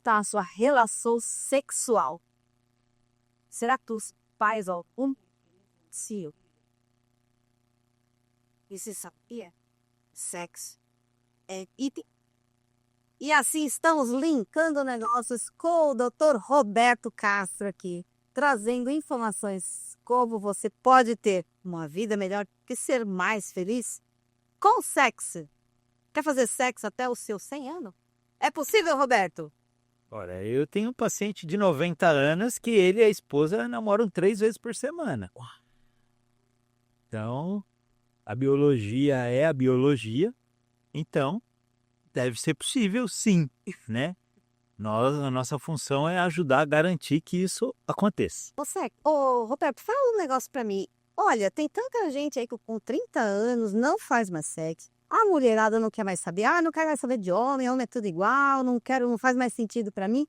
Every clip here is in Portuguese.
está a sua relação sexual? Será que tu faz algum cio? E você sabia? Sexo é item. E assim estamos linkando negócios com o Dr. Roberto Castro aqui, trazendo informações como você pode ter uma vida melhor e ser mais feliz com sexo. Quer fazer sexo até os seus 100 anos? É possível, Roberto? Olha, eu tenho um paciente de 90 anos que ele e a esposa namoram 3 vezes por semana. Então, a biologia é a biologia, então deve ser possível, sim, né? A nossa função é ajudar a garantir que isso aconteça. Ô, Roberto, fala um negócio pra mim. Olha, tem tanta gente aí que com 30 anos não faz mais sexo. A mulherada não quer mais saber. Ah, não quero mais saber de homem é tudo igual, não quero, não faz mais sentido pra mim.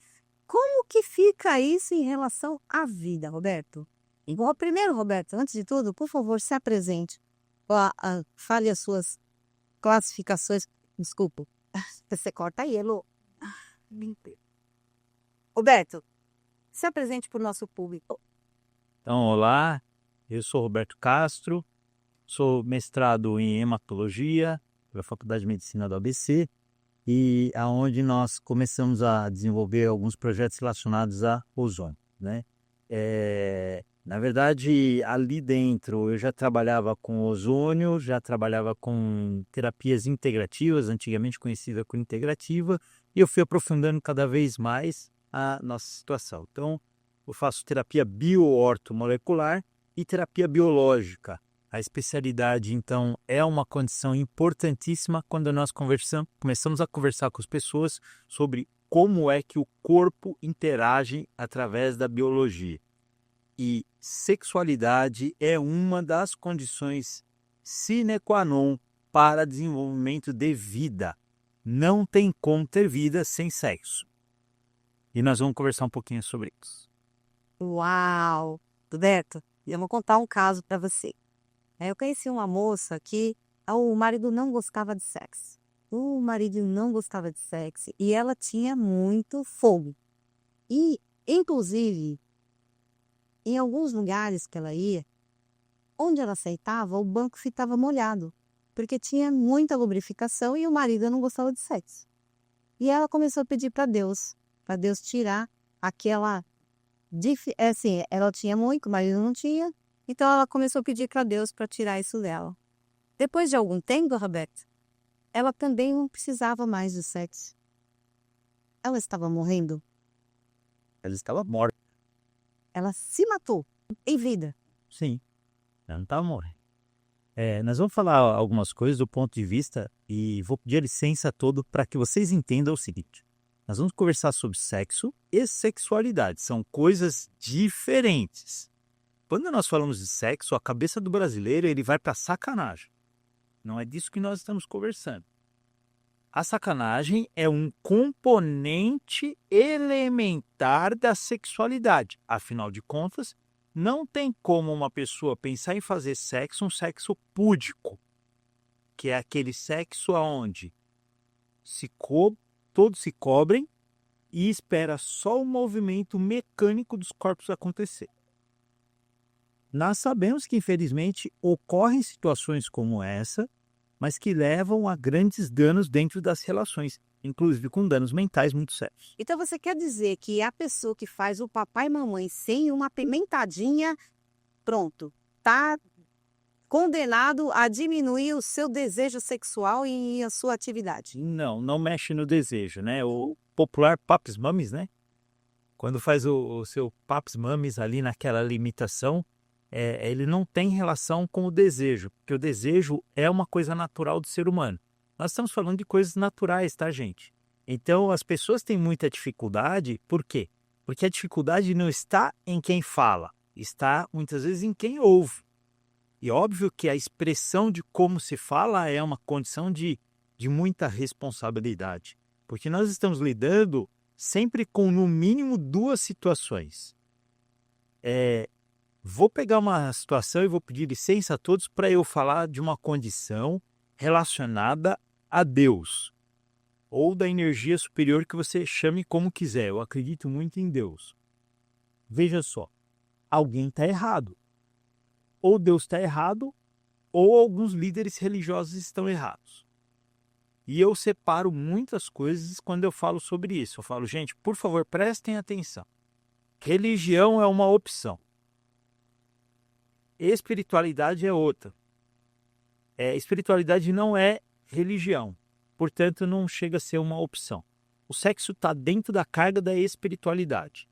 Como que fica isso em relação à vida, Roberto? Igual primeiro, Roberto, antes de tudo, por favor, se apresente. Fale as suas classificações. Desculpa. Você corta aí, Elô. Roberto, se apresente para o nosso público. Então, olá, eu sou Roberto Castro, sou mestrado em hematologia pela Faculdade de Medicina do ABC e aonde nós começamos a desenvolver alguns projetos relacionados a ozônio, né? Na verdade, ali dentro eu já trabalhava com ozônio, já trabalhava com terapias integrativas, antigamente conhecida como integrativa, e eu fui aprofundando cada vez mais a nossa situação. Então, eu faço terapia bioortomolecular e terapia biológica. A especialidade, então, é uma condição importantíssima quando nós começamos a conversar com as pessoas sobre como é que o corpo interage através da biologia. E sexualidade é uma das condições sine qua non para desenvolvimento de vida. Não tem como ter vida sem sexo. E nós vamos conversar um pouquinho sobre isso. Uau! Roberto, eu vou contar um caso para você. Eu conheci uma moça que o marido não gostava de sexo. O marido não gostava de sexo e ela tinha muito fogo. E, inclusive, em alguns lugares que ela ia, onde ela aceitava, o banco ficava molhado, porque tinha muita lubrificação e o marido não gostava de sexo. E ela começou a pedir para Deus tirar aquela... Assim, ela tinha muito, o marido não tinha, então ela começou a pedir para Deus para tirar isso dela. Depois de algum tempo, Roberto, ela também não precisava mais do sexo. Ela estava morrendo. Ela estava morta. Ela se matou em vida. Sim, ela não estava morrendo. Nós vamos falar algumas coisas do ponto de vista e vou pedir licença a todo para que vocês entendam o seguinte. Nós vamos conversar sobre sexo e sexualidade. São coisas diferentes. Quando nós falamos de sexo, a cabeça do brasileiro ele vai para sacanagem. Não é disso que nós estamos conversando. A sacanagem é um componente elementar da sexualidade. Afinal de contas, não tem como uma pessoa pensar em fazer sexo um sexo púdico, que é aquele sexo onde todos se cobrem e espera só o movimento mecânico dos corpos acontecer. Nós sabemos que, infelizmente, ocorrem situações como essa, mas que levam a grandes danos dentro das relações, inclusive com danos mentais muito sérios. Então você quer dizer que a pessoa que faz o papai e mamãe sem uma pimentadinha, pronto, tá condenado a diminuir o seu desejo sexual e a sua atividade? Não mexe no desejo, né? O popular Paps Mamis, né? Quando faz o seu Paps Mamis ali naquela limitação, ele não tem relação com o desejo, porque o desejo é uma coisa natural do ser humano. Nós estamos falando de coisas naturais, tá, gente? Então, as pessoas têm muita dificuldade, por quê? Porque a dificuldade não está em quem fala, está muitas vezes em quem ouve. E óbvio que a expressão de como se fala é uma condição de muita responsabilidade, porque nós estamos lidando sempre com, no mínimo, 2 situações. Vou pegar uma situação e vou pedir licença a todos para eu falar de uma condição relacionada a Deus. ou da energia superior, que você chame como quiser. Eu acredito muito em Deus. Veja só, alguém está errado. Ou Deus está errado, ou alguns líderes religiosos estão errados. E eu separo muitas coisas quando eu falo sobre isso. Eu falo, gente, por favor, prestem atenção. Religião é uma opção. Espiritualidade é outra. Espiritualidade não é religião. Portanto, não chega a ser uma opção. O sexo está dentro da carga da espiritualidade.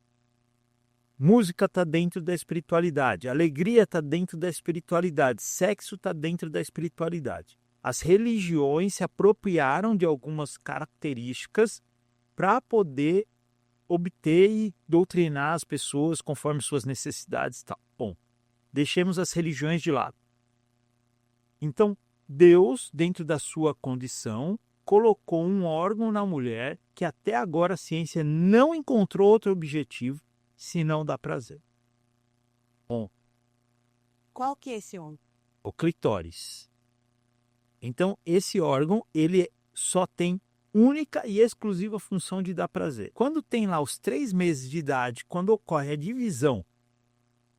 Música está dentro da espiritualidade. Alegria está dentro da espiritualidade. Sexo está dentro da espiritualidade. As religiões se apropriaram de algumas características para poder obter e doutrinar as pessoas conforme suas necessidades e tal. Bom, deixemos as religiões de lado. Então, Deus, dentro da sua condição, colocou um órgão na mulher que até agora a ciência não encontrou outro objetivo senão dar prazer. Bom, Qual que é esse órgão? o clitóris. Então, esse órgão, ele só tem única e exclusiva função de dar prazer. Quando tem lá os 3 meses de idade, quando ocorre a divisão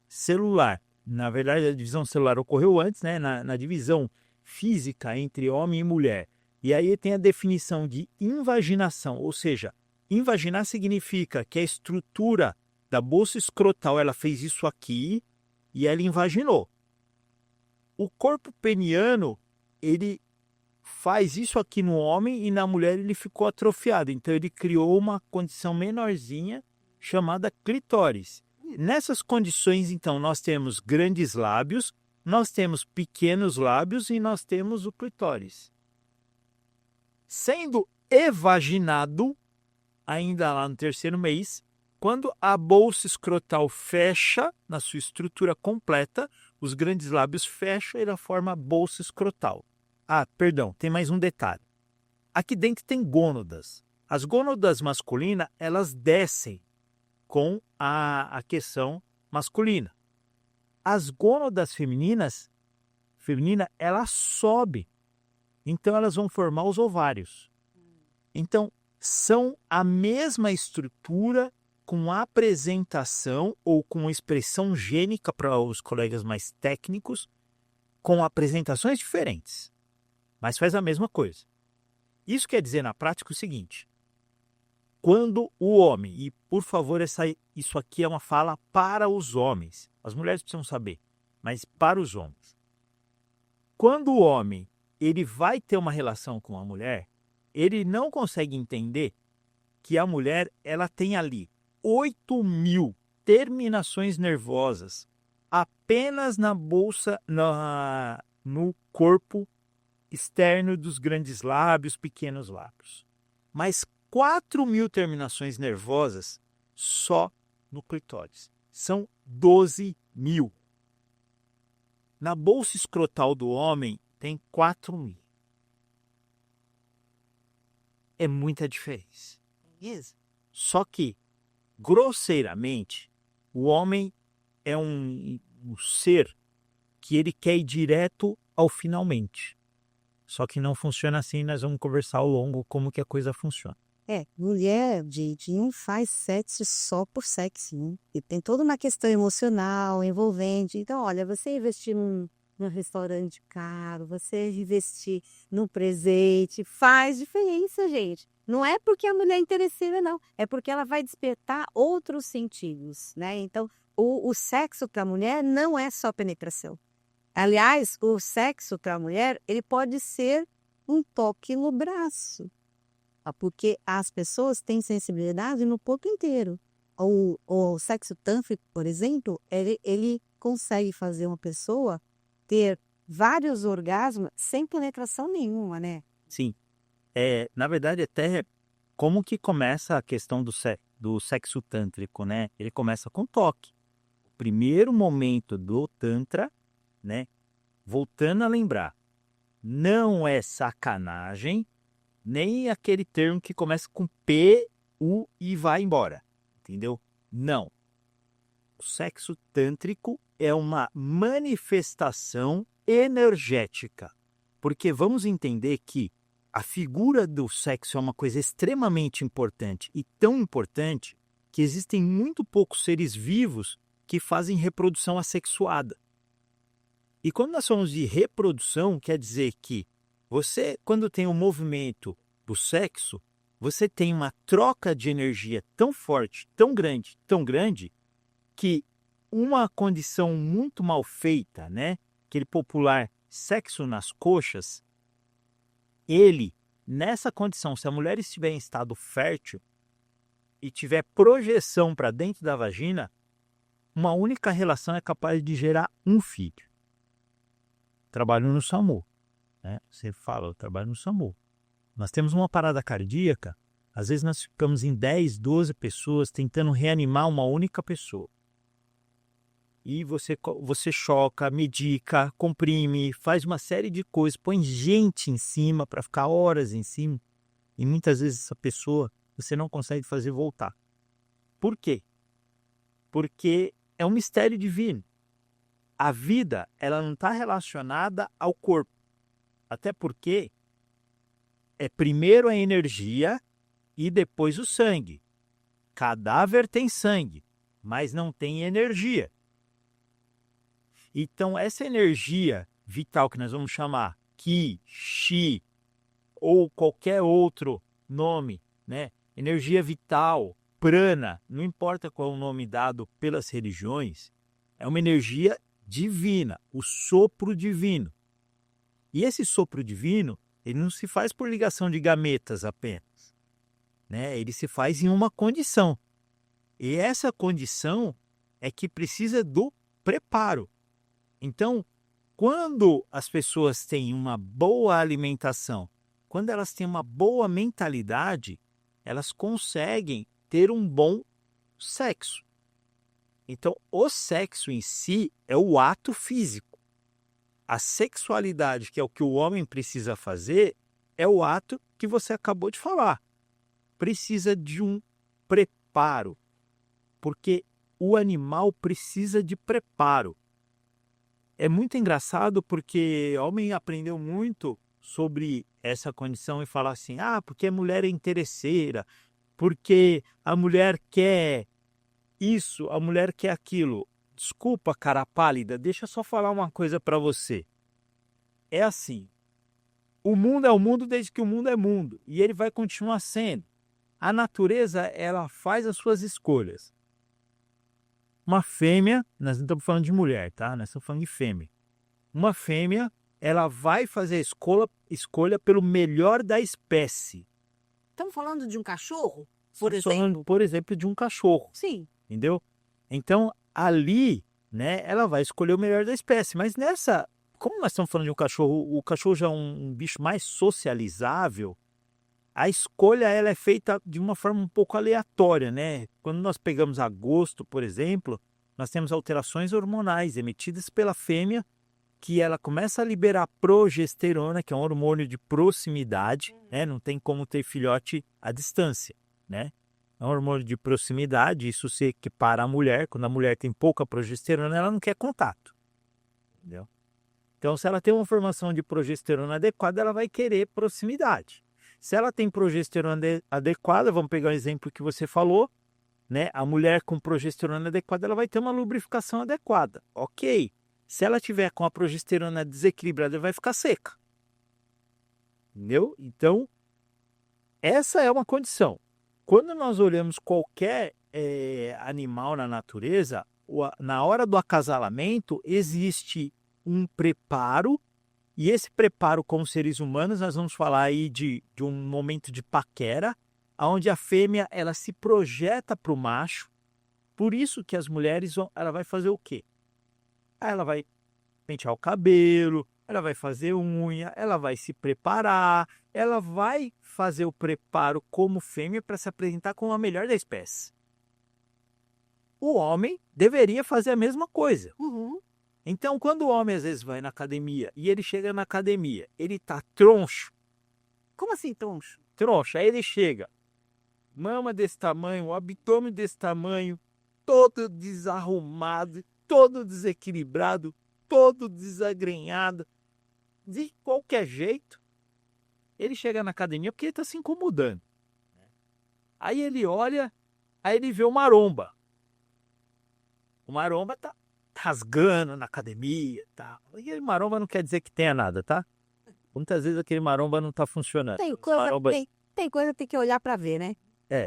celular, na verdade a divisão celular ocorreu antes, né, na divisão física entre homem e mulher, e aí tem a definição de invaginação, ou seja, invaginar significa que a estrutura da bolsa escrotal, ela fez isso aqui e ela invaginou. O corpo peniano, ele faz isso aqui no homem e na mulher ele ficou atrofiado. Então ele criou uma condição menorzinha chamada clitóris. Nessas condições, então, nós temos grandes lábios, nós temos pequenos lábios e nós temos o clitóris. Sendo evaginado, ainda lá no 3º mês, quando a bolsa escrotal fecha na sua estrutura completa, os grandes lábios fecham e ela forma a bolsa escrotal. Ah, perdão, tem mais um detalhe. Aqui dentro tem gônadas. As gônadas masculinas, elas descem com a questão masculina. As gônadas femininas, elas sobem. Então, elas vão formar os ovários. Então, são a mesma estrutura com apresentação ou com expressão gênica para os colegas mais técnicos, com apresentações diferentes, mas faz a mesma coisa. Isso quer dizer na prática o seguinte: quando o homem, e por favor, isso aqui é uma fala para os homens, as mulheres precisam saber, mas para os homens. Quando o homem ele vai ter uma relação com a mulher, ele não consegue entender que a mulher ela tem ali 8.000 terminações nervosas apenas na bolsa, no corpo externo dos grandes lábios, pequenos lábios. Mas 4.000 terminações nervosas só no clitóris. São 12.000. Na bolsa escrotal do homem tem 4.000. É muita diferença. Só que, grosseiramente, o homem é um ser que ele quer ir direto ao finalmente. Só que não funciona assim, nós vamos conversar ao longo como que a coisa funciona. Mulher, gente, não faz sexo só por sexo, né? E tem toda uma questão emocional, envolvente. Então, olha, você investir num restaurante caro, você investir num presente, faz diferença, gente. Não é porque a mulher é interesseira, não. É porque ela vai despertar outros sentidos, né? Então, o sexo para a mulher não é só penetração. Aliás, o sexo para a mulher, ele pode ser um toque no braço. Porque as pessoas têm sensibilidade no corpo inteiro. O sexo tântrico, por exemplo, ele consegue fazer uma pessoa ter vários orgasmos sem penetração nenhuma, né? Sim. Na verdade, até como que começa a questão do sexo tântrico, né? Ele começa com toque. O primeiro momento do tantra, né? Voltando a lembrar, não é sacanagem, nem aquele termo que começa com P, U e vai embora, entendeu? Não. O sexo tântrico é uma manifestação energética, porque vamos entender que a figura do sexo é uma coisa extremamente importante e tão importante que existem muito poucos seres vivos que fazem reprodução assexuada. E quando nós falamos de reprodução, quer dizer que você, quando tem um movimento do sexo, você tem uma troca de energia tão forte, tão grande, que uma condição muito mal feita, né? Aquele popular sexo nas coxas, ele, nessa condição, se a mulher estiver em estado fértil e tiver projeção para dentro da vagina, uma única relação é capaz de gerar um filho. Trabalho no SAMU, né? Você fala, eu trabalho no SAMU. Nós temos uma parada cardíaca, às vezes nós ficamos em 10, 12 pessoas tentando reanimar uma única pessoa. E você choca, medica, comprime, faz uma série de coisas, põe gente em cima para ficar horas em cima. E muitas vezes essa pessoa você não consegue fazer voltar. Por quê? Porque é um mistério divino. A vida, ela não está relacionada ao corpo. Até porque é primeiro a energia e depois o sangue. Cadáver tem sangue, mas não tem energia. Então, essa energia vital que nós vamos chamar Ki, Chi ou qualquer outro nome, né? Energia vital, prana, não importa qual é o nome dado pelas religiões, é uma energia divina, o sopro divino. E esse sopro divino, ele não se faz por ligação de gametas apenas, né? Ele se faz em uma condição. E essa condição é que precisa do preparo. Então, quando as pessoas têm uma boa alimentação, quando elas têm uma boa mentalidade, elas conseguem ter um bom sexo. Então, o sexo em si é o ato físico. A sexualidade, que é o que o homem precisa fazer, é o ato que você acabou de falar. Precisa de um preparo, porque o animal precisa de preparo. É muito engraçado porque o homem aprendeu muito sobre essa condição e fala assim, porque a mulher é interesseira, porque a mulher quer isso, a mulher quer aquilo. Desculpa, cara pálida, deixa eu só falar uma coisa para você. É assim, o mundo é o mundo desde que o mundo é mundo e ele vai continuar sendo. A natureza, ela faz as suas escolhas. Uma fêmea, nós não estamos falando de mulher, tá? Nós estamos falando de fêmea. Uma fêmea, ela vai fazer a escolha pelo melhor da espécie. Estamos falando de um cachorro, por Estamos falando, exemplo? por exemplo, de um cachorro. Sim. Entendeu? Então, ali, né, ela vai escolher o melhor da espécie. Mas nessa, como nós estamos falando de um cachorro, o cachorro já é um bicho mais socializável, a escolha ela é feita de uma forma um pouco aleatória, né? Quando nós pegamos agosto, por exemplo, nós temos alterações hormonais emitidas pela fêmea, que ela começa a liberar progesterona, que é um hormônio de proximidade, né? Não tem como ter filhote à distância, né? É um hormônio de proximidade, isso se equipara à mulher. Quando a mulher tem pouca progesterona, ela não quer contato, entendeu? Então, se ela tem uma formação de progesterona adequada, ela vai querer proximidade. Se ela tem progesterona adequada, vamos pegar o exemplo que você falou, né? A mulher com progesterona adequada, ela vai ter uma lubrificação adequada. Ok. Se ela tiver com a progesterona desequilibrada, ela vai ficar seca. Entendeu? Então, essa é uma condição. Quando nós olhamos qualquer animal na natureza, na hora do acasalamento, existe um preparo. E esse preparo com os seres humanos, nós vamos falar aí de um momento de paquera, onde a fêmea ela se projeta para o macho. Por isso que as mulheres, ela vai fazer o quê? Ela vai pentear o cabelo, ela vai fazer unha, ela vai se preparar, ela vai fazer o preparo como fêmea para se apresentar como a melhor da espécie. O homem deveria fazer a mesma coisa. Uhum. Então, quando o homem às vezes vai na academia e ele chega na academia, ele tá troncho. Como assim, troncho? Troncho. Aí ele chega, mama desse tamanho, o abdômen desse tamanho, todo desarrumado, todo desequilibrado, todo desagrenhado, de qualquer jeito. Ele chega na academia porque ele está se incomodando. Aí ele olha, aí ele vê o maromba. O maromba tá rasgando na academia, tá? E o maromba não quer dizer que tenha nada, tá? Muitas vezes aquele maromba não tá funcionando. Tem coisa, Maromba... tem coisa que tem que olhar para ver, né?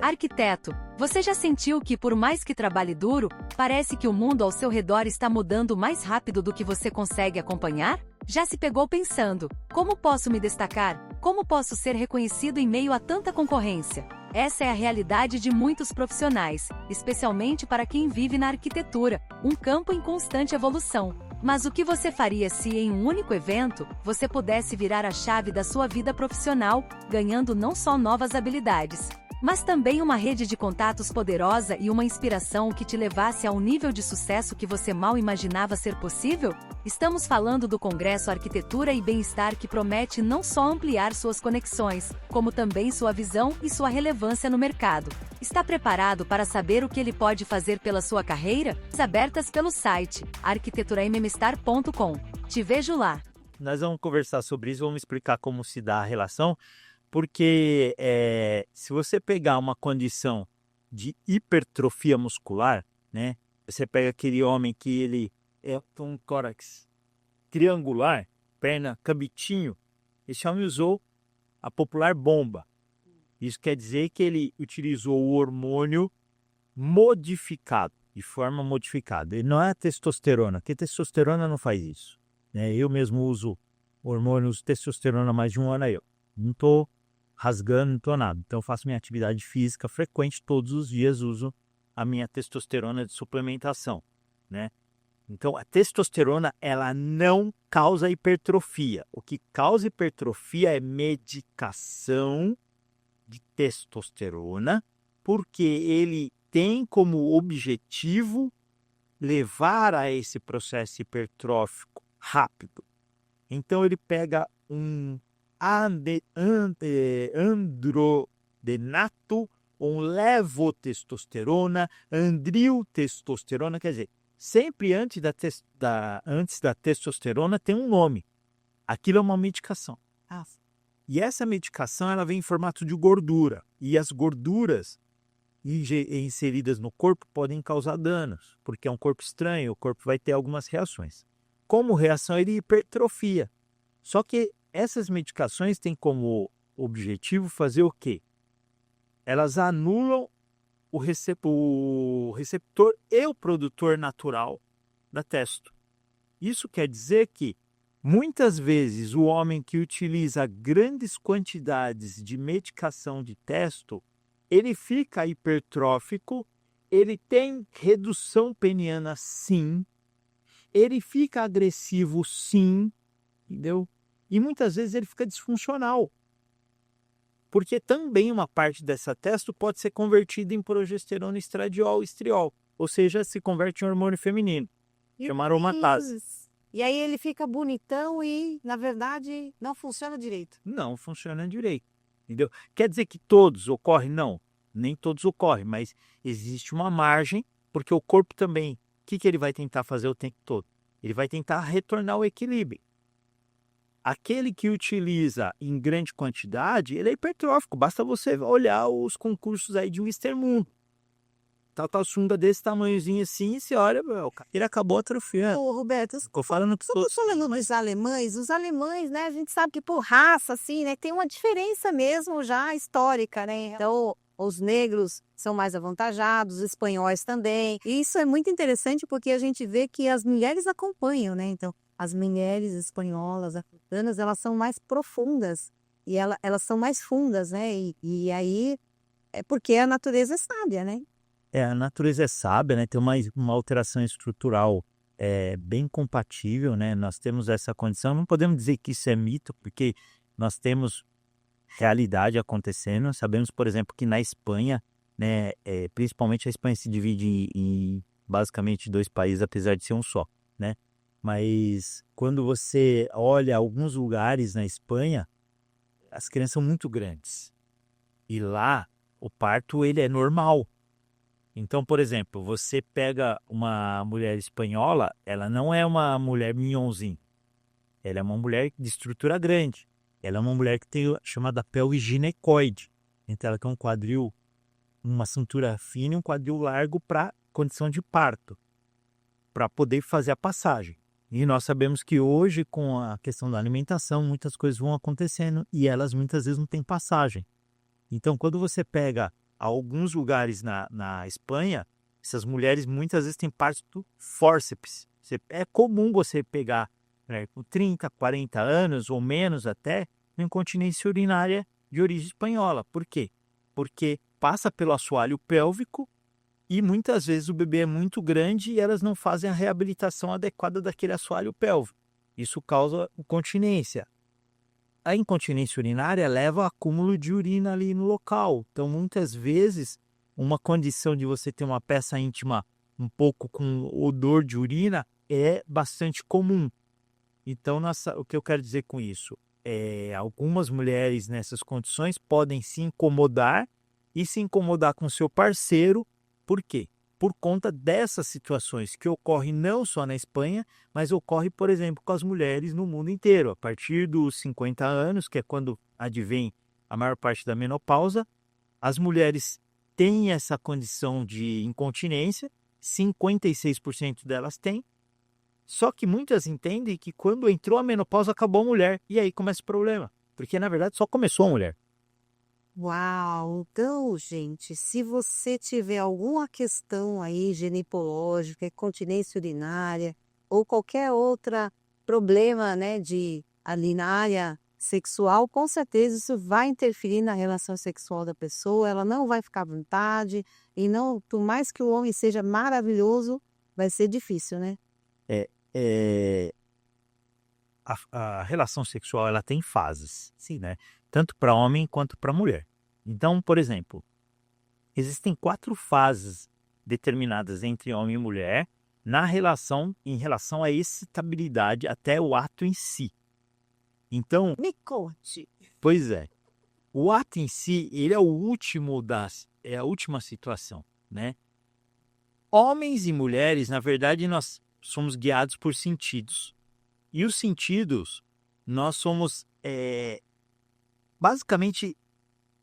Arquiteto, você já sentiu que por mais que trabalhe duro, parece que o mundo ao seu redor está mudando mais rápido do que você consegue acompanhar? Já se pegou pensando, como posso me destacar? Como posso ser reconhecido em meio a tanta concorrência? Essa é a realidade de muitos profissionais, especialmente para quem vive na arquitetura, um campo em constante evolução. Mas o que você faria se, em um único evento, você pudesse virar a chave da sua vida profissional, ganhando não só novas habilidades, mas também uma rede de contatos poderosa e uma inspiração que te levasse a um nível de sucesso que você mal imaginava ser possível? Estamos falando do Congresso Arquitetura e Bem-Estar, que promete não só ampliar suas conexões, como também sua visão e sua relevância no mercado. Está preparado para saber o que ele pode fazer pela sua carreira? Abertas pelo site arquiteturammstar.com. Te vejo lá. Nós vamos conversar sobre isso, vamos explicar como se dá a relação, porque se você pegar uma condição de hipertrofia muscular, né? Você pega aquele homem que ele é um tórax triangular, perna cabitinho, esse homem usou a popular bomba. Isso quer dizer que ele utilizou o hormônio modificado, de forma modificada. Ele não é a testosterona, porque testosterona não faz isso, né? Eu mesmo uso hormônios testosterona há mais de um ano aí. Eu não estou rasgando, não estou nada. Então eu faço minha atividade física frequente, todos os dias uso a minha testosterona de suplementação, né? Então a testosterona, ela não causa hipertrofia. O que causa hipertrofia é medicação de testosterona, porque ele tem como objetivo levar a esse processo hipertrófico rápido. Então ele pega um androdenato, um levotestosterona, andriltestosterona, quer dizer, sempre antes da testosterona tem um nome. Aquilo é uma medicação. E essa medicação, ela vem em formato de gordura. E as gorduras inseridas no corpo podem causar danos, porque é um corpo estranho, o corpo vai ter algumas reações. Como reação, ele hipertrofia. Só que essas medicações têm como objetivo fazer o quê? Elas anulam o receptor e o produtor natural da testo. Isso quer dizer que muitas vezes o homem que utiliza grandes quantidades de medicação de testo, ele fica hipertrófico, ele tem redução peniana sim, ele fica agressivo sim, entendeu? E muitas vezes ele fica disfuncional. Porque também uma parte dessa testo pode ser convertida em progesterona, estradiol, estriol, ou seja, se converte em hormônio feminino, chama aromatase. E aí ele fica bonitão e, na verdade, não funciona direito. Não funciona direito, entendeu? Quer dizer que todos ocorrem? Não, nem todos ocorrem, mas existe uma margem, porque o corpo também, o que ele vai tentar fazer o tempo todo? Ele vai tentar retornar o equilíbrio. Aquele que utiliza em grande quantidade, ele é hipertrófico, basta você olhar os concursos aí de Mr. Mundo. Tal sunga desse tamanhozinho assim, e você olha, ele acabou atrofiando. Ô, Roberto, Ficou falando que só falando nos alemães, os alemães, né, a gente sabe que por raça, assim, né, tem uma diferença mesmo já histórica, né? Então, os negros são mais avantajados, os espanhóis também. E isso é muito interessante porque a gente vê que as mulheres acompanham, né? Então, as mulheres espanholas, africanas, elas são mais profundas e elas são mais fundas, né? E aí é porque a natureza é sábia, né? A natureza é sábia, né? Tem uma alteração estrutural bem compatível, né? Nós temos essa condição. Não podemos dizer que isso é mito, porque nós temos realidade acontecendo. Sabemos, por exemplo, que na Espanha, né, principalmente a Espanha se divide em basicamente dois países, apesar de ser um só, né? Mas quando você olha alguns lugares na Espanha, as crianças são muito grandes. E lá, o parto ele é normal. Então, por exemplo, você pega uma mulher espanhola, ela não é uma mulher mignonzinha. Ela é uma mulher de estrutura grande. Ela é uma mulher que tem a chamada pelve ginecoide. Então ela tem um quadril, uma cintura fina e um quadril largo para condição de parto, para poder fazer a passagem. E nós sabemos que hoje, com a questão da alimentação, muitas coisas vão acontecendo e elas muitas vezes não têm passagem. Então, quando você pega alguns lugares na Espanha, essas mulheres muitas vezes têm parto fórceps. É comum você pegar, né, com 30, 40 anos ou menos até, uma incontinência urinária de origem espanhola. Por quê? Porque passa pelo assoalho pélvico e muitas vezes o bebê é muito grande e elas não fazem a reabilitação adequada daquele assoalho pélvico. Isso causa incontinência. A incontinência urinária leva ao acúmulo de urina ali no local. Então, muitas vezes, uma condição de você ter uma peça íntima um pouco com odor de urina é bastante comum. Então, o que eu quero dizer com isso? Algumas mulheres nessas condições podem se incomodar e se incomodar com seu parceiro. Por quê? Por conta dessas situações que ocorrem não só na Espanha, mas ocorre, por exemplo, com as mulheres no mundo inteiro. A partir dos 50 anos, que é quando advém a maior parte da menopausa, as mulheres têm essa condição de incontinência, 56% delas têm, só que muitas entendem que quando entrou a menopausa acabou a mulher, e aí começa o problema, porque na verdade só começou a mulher. Uau! Então, gente, se você tiver alguma questão aí ginecológica, incontinência urinária ou qualquer outra problema, né, ali na área sexual, com certeza isso vai interferir na relação sexual da pessoa, ela não vai ficar à vontade e não, por mais que o homem seja maravilhoso, vai ser difícil, né? A relação sexual ela tem fases, sim, né? Tanto para homem quanto para mulher. Então, por exemplo, existem 4 fases determinadas entre homem e mulher em relação à excitabilidade até o ato em si. Então, Me conte. pois é, o ato em si, ele é a última situação, né? Homens e mulheres, na verdade, nós somos guiados por sentidos. E os sentidos, nós somos basicamente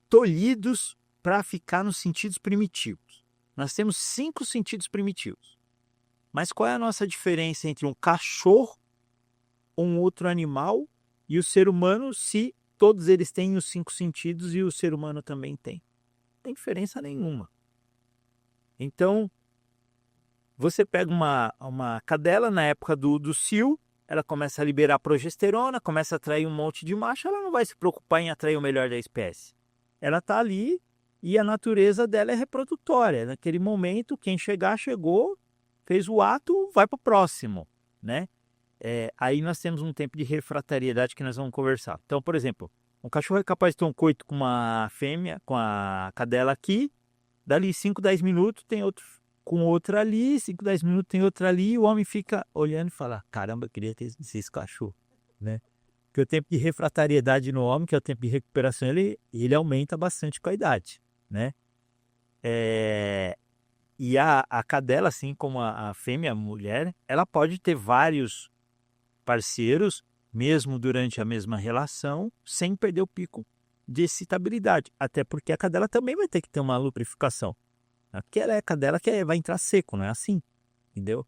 tolhidos para ficar nos sentidos primitivos. Nós temos 5 sentidos primitivos. Mas qual é a nossa diferença entre um cachorro, um outro animal e o ser humano, se todos eles têm os 5 sentidos e o ser humano também tem? Não tem diferença nenhuma. Então, você pega uma cadela na época do cio, ela começa a liberar progesterona, começa a atrair um monte de macho, ela não vai se preocupar em atrair o melhor da espécie. Ela está ali e a natureza dela é reprodutória. Naquele momento, quem chegar, chegou, fez o ato, vai para o próximo, né? Aí nós temos um tempo de refratariedade que nós vamos conversar. Então, por exemplo, um cachorro é capaz de ter um coito com uma fêmea, com a cadela aqui, dali 5, 10 minutos tem outro com outra ali, 5, 10 minutos tem outra ali, e o homem fica olhando e fala, caramba, eu queria ter esse cachorro, né? Porque o tempo de refratariedade no homem, que é o tempo de recuperação, ele aumenta bastante com a idade, né? E a cadela, assim como a fêmea, a mulher, ela pode ter vários parceiros, mesmo durante a mesma relação, sem perder o pico de excitabilidade. Até porque a cadela também vai ter que ter uma lubrificação. Aquela é a cadela que vai entrar seco, não é assim, entendeu?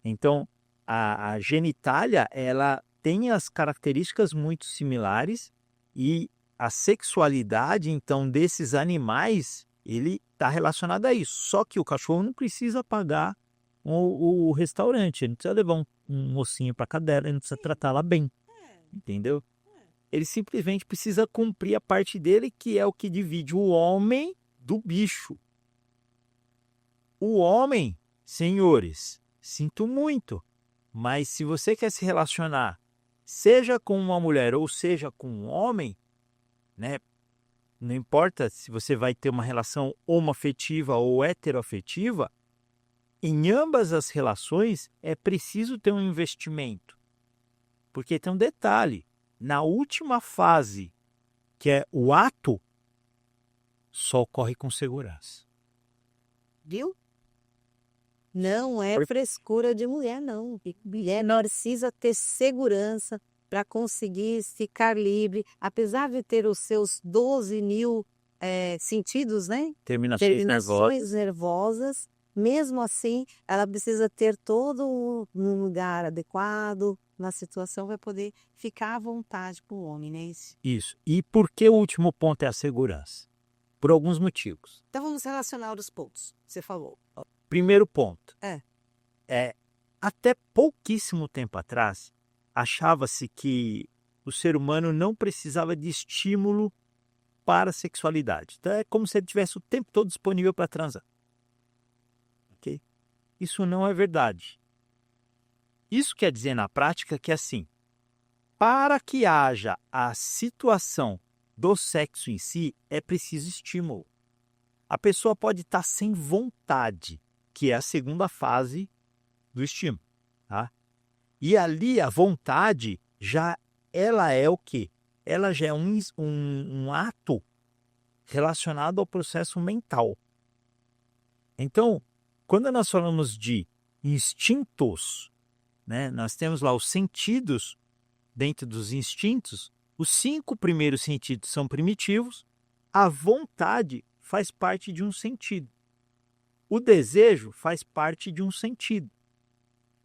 Então, a genitália, ela tem as características muito similares e a sexualidade, então, desses animais, ele está relacionado a isso. Só que o cachorro não precisa pagar o restaurante, ele não precisa levar um mocinho para a cadela, ele não precisa tratá-la bem, entendeu? Ele simplesmente precisa cumprir a parte dele, que é o que divide o homem do bicho. O homem, senhores, sinto muito, mas se você quer se relacionar, seja com uma mulher ou seja com um homem, né? Não importa se você vai ter uma relação homoafetiva ou heteroafetiva, em ambas as relações é preciso ter um investimento. Porque tem um detalhe, na última fase, que é o ato, só ocorre com segurança. Viu? Não é frescura de mulher, não. Mulher precisa ter segurança para conseguir ficar livre, apesar de ter os seus 12.000 sentidos, né? Terminações nervosas. Terminações nervosas, mesmo assim, ela precisa ter todo um lugar adequado, na situação, vai poder ficar à vontade com o homem, né? Isso. E por que o último ponto é a segurança? Por alguns motivos. Então vamos relacionar os pontos, você falou. Primeiro ponto. É. Até pouquíssimo tempo atrás, achava-se que o ser humano não precisava de estímulo para a sexualidade. Então é como se ele tivesse o tempo todo disponível para transar. Ok? Isso não é verdade. Isso quer dizer na prática que assim, para que haja a situação do sexo em si, é preciso estímulo. A pessoa pode estar sem vontade, que é a segunda fase do estímulo. Tá? E ali a vontade, ela é o quê? Ela já é um ato relacionado ao processo mental. Então, quando nós falamos de instintos, né, nós temos lá os sentidos dentro dos instintos. Os 5 primeiros sentidos são primitivos. A vontade faz parte de um sentido. O desejo faz parte de um sentido.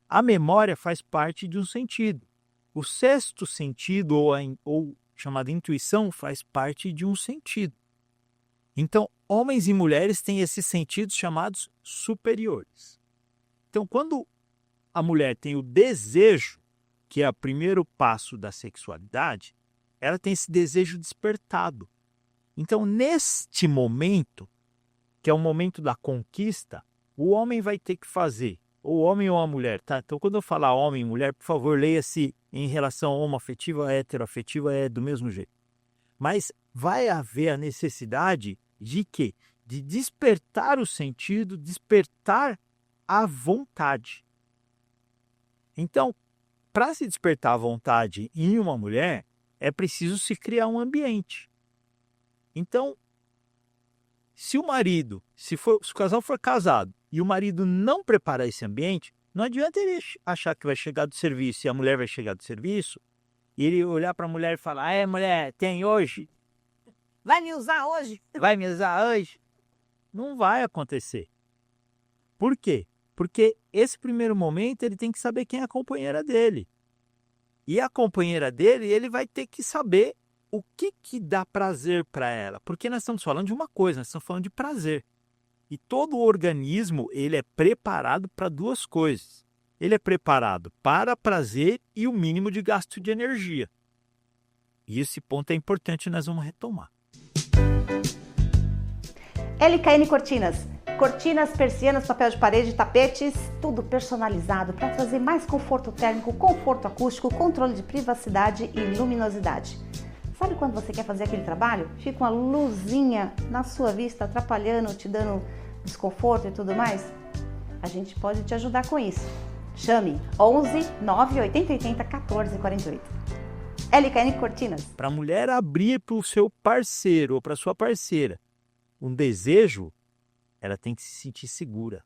A memória faz parte de um sentido. O sexto sentido, ou chamada intuição, faz parte de um sentido. Então, homens e mulheres têm esses sentidos chamados superiores. Então, quando a mulher tem o desejo, que é o primeiro passo da sexualidade, ela tem esse desejo despertado. Então, neste momento, que é o momento da conquista, o homem vai ter que fazer, ou o homem ou a mulher, tá? Então, quando eu falar homem e mulher, por favor, leia-se em relação homoafetiva, heteroafetiva, é do mesmo jeito. Mas vai haver a necessidade de quê? De despertar o sentido, despertar a vontade. Então, para se despertar a vontade em uma mulher, é preciso se criar um ambiente. Então, se o casal for casado e o marido não preparar esse ambiente, não adianta ele achar que vai chegar do serviço e a mulher vai chegar do serviço e ele olhar para a mulher e falar: mulher, tem hoje? Vai me usar hoje? Vai me usar hoje? Não vai acontecer. Por quê? Porque esse primeiro momento ele tem que saber quem é a companheira dele. E a companheira dele, ele vai ter que saber o que dá prazer para ela. Porque nós estamos falando de uma coisa, nós estamos falando de prazer. E todo o organismo, ele é preparado para duas coisas. Ele é preparado para prazer e o mínimo de gasto de energia. E esse ponto é importante, nós vamos retomar. LKN Cortinas. Cortinas, persianas, papel de parede, tapetes, tudo personalizado para trazer mais conforto térmico, conforto acústico, controle de privacidade e luminosidade. Sabe quando você quer fazer aquele trabalho? Fica uma luzinha na sua vista atrapalhando, te dando desconforto e tudo mais? A gente pode te ajudar com isso. Chame 11 980 80 14 48. LKN Cortinas. Para a mulher abrir para o seu parceiro ou para sua parceira um desejo, ela tem que se sentir segura.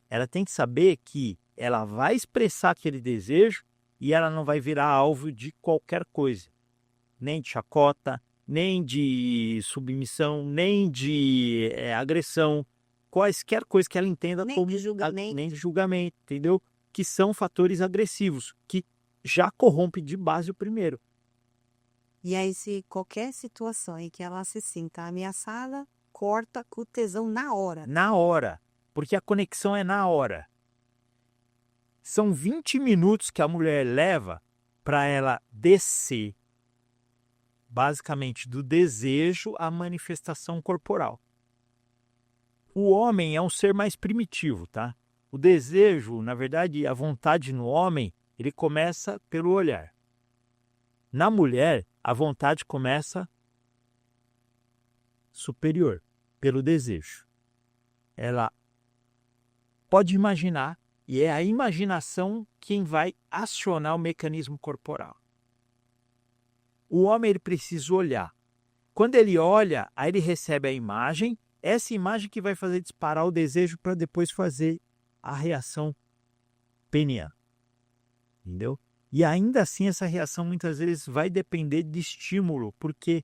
Ela tem que saber que ela vai expressar aquele desejo e ela não vai virar alvo de qualquer coisa. Nem de chacota, nem de submissão, nem de agressão. Quaisquer coisas que ela entenda nem como... de julgamento. Nem de julgamento, entendeu? Que são fatores agressivos, que já corrompe de base o primeiro. E aí, se qualquer situação em que ela se sinta ameaçada, corta com o tesão na hora. Na hora, porque a conexão é na hora. São 20 minutos que a mulher leva para ela descer, basicamente, do desejo à manifestação corporal. O homem é um ser mais primitivo, tá? O desejo, na verdade, a vontade no homem, ele começa pelo olhar. Na mulher, a vontade começa superior, pelo desejo. Ela pode imaginar, e é a imaginação quem vai acionar o mecanismo corporal. O homem ele precisa olhar. Quando ele olha, aí ele recebe a imagem, essa imagem que vai fazer disparar o desejo para depois fazer a reação peniana. Entendeu? E ainda assim essa reação muitas vezes vai depender de estímulo, porque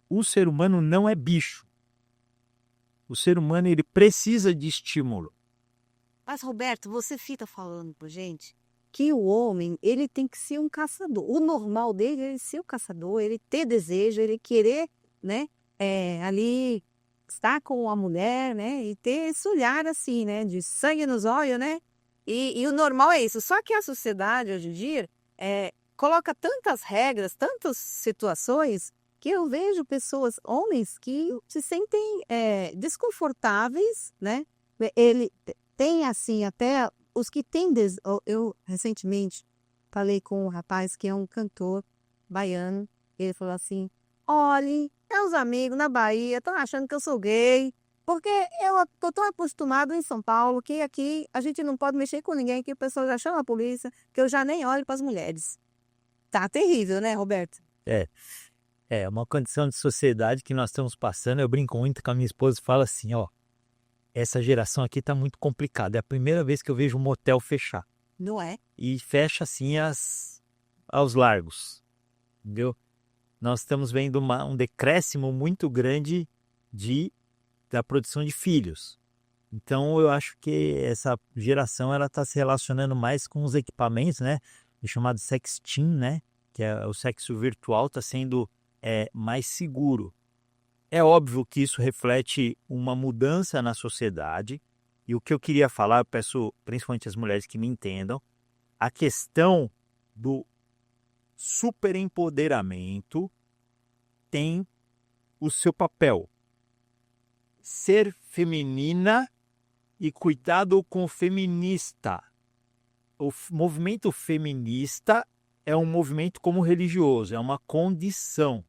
o ser humano não é bicho. O ser humano ele precisa de estímulo. Mas, Roberto, você fica falando pra gente que o homem, ele tem que ser um caçador. O normal dele é ele ser o caçador, ele ter desejo, ele querer, né, ali estar com a mulher, né, e ter esse olhar assim, né, de sangue nos olhos, né? E o normal é isso. Só que a sociedade hoje em dia coloca tantas regras, tantas situações, que eu vejo pessoas, homens, que se sentem desconfortáveis, né? Ele tem assim, até os que têm. Eu recentemente falei com um rapaz que é um cantor baiano. Ele falou assim: olhe, meus amigos na Bahia estão achando que eu sou gay. Porque eu estou tão acostumado em São Paulo que aqui a gente não pode mexer com ninguém, que o pessoal já chama a polícia, que eu já nem olho para as mulheres. Tá terrível, né, Roberto? É uma condição de sociedade que nós estamos passando. Eu brinco muito com a minha esposa e falo assim, ó, essa geração aqui tá muito complicada. É a primeira vez que eu vejo um motel fechar. Não é? E fecha assim aos largos, entendeu? Nós estamos vendo um decréscimo muito grande da produção de filhos. Então eu acho que essa geração ela está se relacionando mais com os equipamentos, né? O chamado sexting, né? Que é o sexo virtual, está sendo mais seguro. É óbvio que isso reflete uma mudança na sociedade. E o que eu queria falar, eu peço principalmente às mulheres que me entendam, a questão do superempoderamento tem o seu papel. Ser feminina e cuidado com o feminista. O movimento feminista é um movimento como religioso, é uma condição.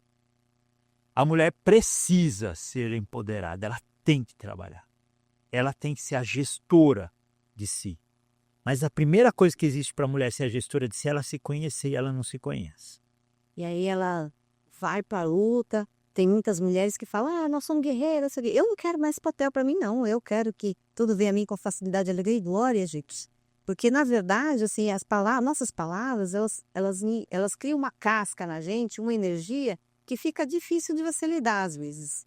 A mulher precisa ser empoderada, ela tem que trabalhar. Ela tem que ser a gestora de si. Mas a primeira coisa que existe para a mulher ser a gestora de si é ela se conhecer e ela não se conhece. E aí ela vai para a luta. Tem muitas mulheres que falam, nós somos guerreiras. Eu não quero mais esse papel para mim, não. Eu quero que tudo venha a mim com facilidade, alegria e glória, gente. Porque, na verdade, assim, nossas palavras, elas criam uma casca na gente, uma energia que fica difícil de você lidar às vezes.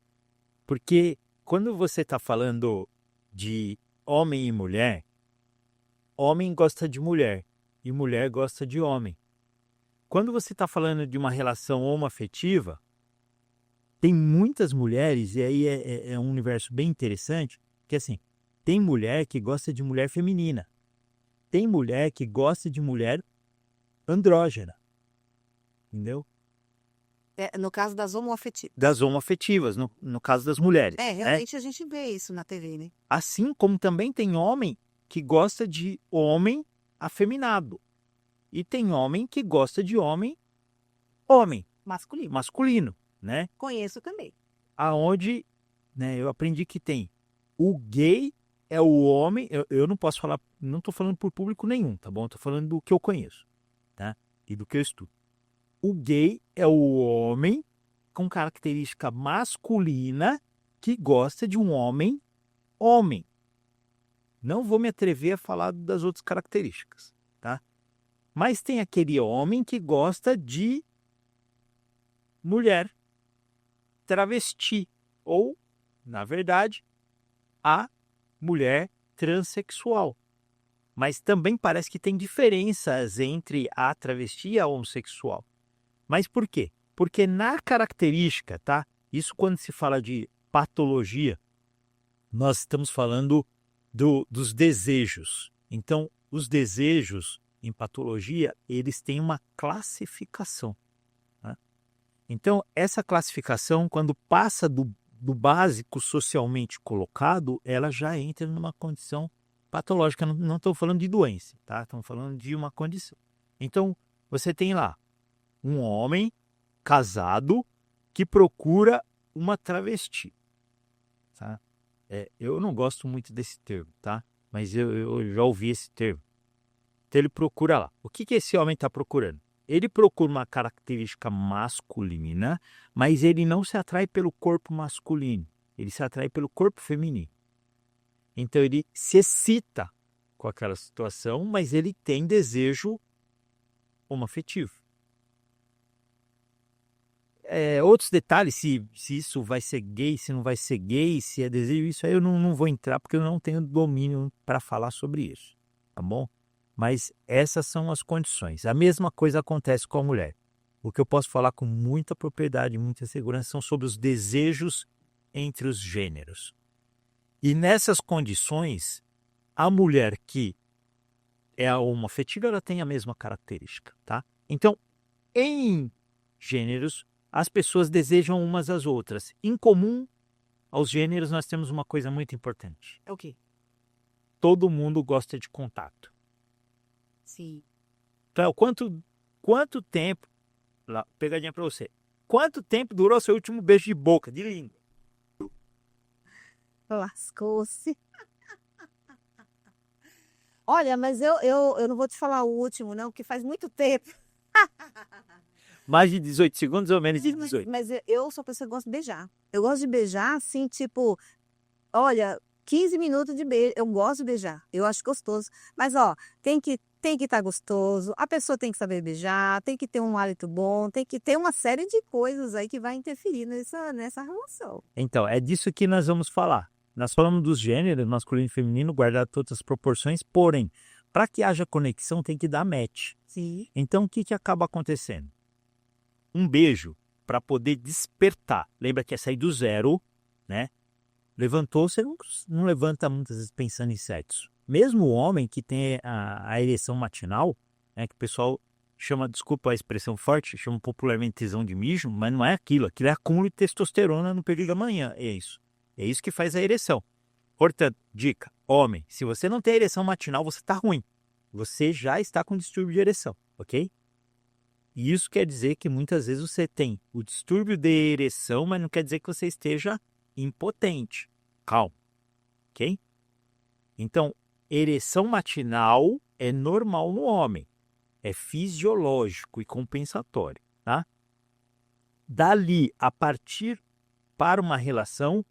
Porque quando você está falando de homem e mulher, homem gosta de mulher e mulher gosta de homem. Quando você está falando de uma relação homoafetiva, tem muitas mulheres, e aí é um universo bem interessante, que assim, tem mulher que gosta de mulher feminina. Tem mulher que gosta de mulher andrógena. Entendeu? No caso das homoafetivas. Das homoafetivas, no caso das mulheres. Realmente a gente vê isso na TV, né? Assim como também tem homem que gosta de homem afeminado. E tem homem que gosta de homem masculino, né? Conheço também. Aonde, né, eu aprendi que tem o gay é o homem, eu não posso falar, não estou falando por público nenhum, tá bom? Estou falando do que eu conheço, tá? E do que eu estudo. O gay é o homem com característica masculina que gosta de um homem. Não vou me atrever a falar das outras características, tá? Mas tem aquele homem que gosta de mulher travesti, ou, na verdade, a mulher transexual. Mas também parece que tem diferenças entre a travesti e a homossexual. Mas por quê? Porque na característica, tá? Isso quando se fala de patologia, nós estamos falando dos desejos. Então, os desejos em patologia, eles têm uma classificação. Tá? Então, essa classificação, quando passa do básico socialmente colocado, ela já entra numa condição patológica. Não estou falando de doença, tá? Estamos falando de uma condição. Então, você tem lá um homem casado que procura uma travesti. Tá? Eu não gosto muito desse termo, tá? Mas eu já ouvi esse termo. Então ele procura lá. O que esse homem está procurando? Ele procura uma característica masculina, mas ele não se atrai pelo corpo masculino. Ele se atrai pelo corpo feminino. Então ele se excita com aquela situação, mas ele tem desejo homoafetivo. Outros detalhes, se isso vai ser gay, se não vai ser gay, se é desejo, isso aí eu não vou entrar porque eu não tenho domínio para falar sobre isso, tá bom? Mas essas são as condições. A mesma coisa acontece com a mulher. O que eu posso falar com muita propriedade, muita segurança, são sobre os desejos entre os gêneros. E nessas condições, a mulher que é a homoafetiva, ela tem a mesma característica, tá? Então, em gêneros, as pessoas desejam umas às outras. Em comum aos gêneros, nós temos uma coisa muito importante. É o quê? Todo mundo gosta de contato. Sim. Então, quanto tempo... Lá, pegadinha para você. Quanto tempo durou seu último beijo de boca, de língua? Lascou-se. Olha, mas eu não vou te falar o último, não, porque faz muito tempo. Mais de 18 segundos ou menos de 18? Mas eu sou a pessoa que gosta de beijar. Eu gosto de beijar, assim, tipo... Olha, 15 minutos de beijo. Eu gosto de beijar. Eu acho gostoso. Mas, ó, tem que estar gostoso. A pessoa tem que saber beijar. Tem que ter um hálito bom. Tem que ter uma série de coisas aí que vai interferir nessa relação. Então, é disso que nós vamos falar. Nós falamos dos gêneros, masculino e feminino, guardar todas as proporções. Porém, para que haja conexão, tem que dar match. Sim. Então, o que acaba acontecendo? Um beijo, para poder despertar. Lembra que é sair do zero, né? Levantou, você não levanta muitas vezes pensando em sexo. Mesmo o homem que tem a ereção matinal, né, que o pessoal chama, desculpa a expressão forte, chama popularmente tesão de mijo, mas não é aquilo. Aquilo é acúmulo de testosterona no período da manhã. É isso. É isso que faz a ereção. Portanto, dica, homem, se você não tem ereção matinal, você está ruim. Você já está com distúrbio de ereção, ok? E isso quer dizer que muitas vezes você tem o distúrbio de ereção, mas não quer dizer que você esteja impotente. Calma, ok? Então, ereção matinal é normal no homem. É fisiológico e compensatório, tá? Dali, a partir para uma relação,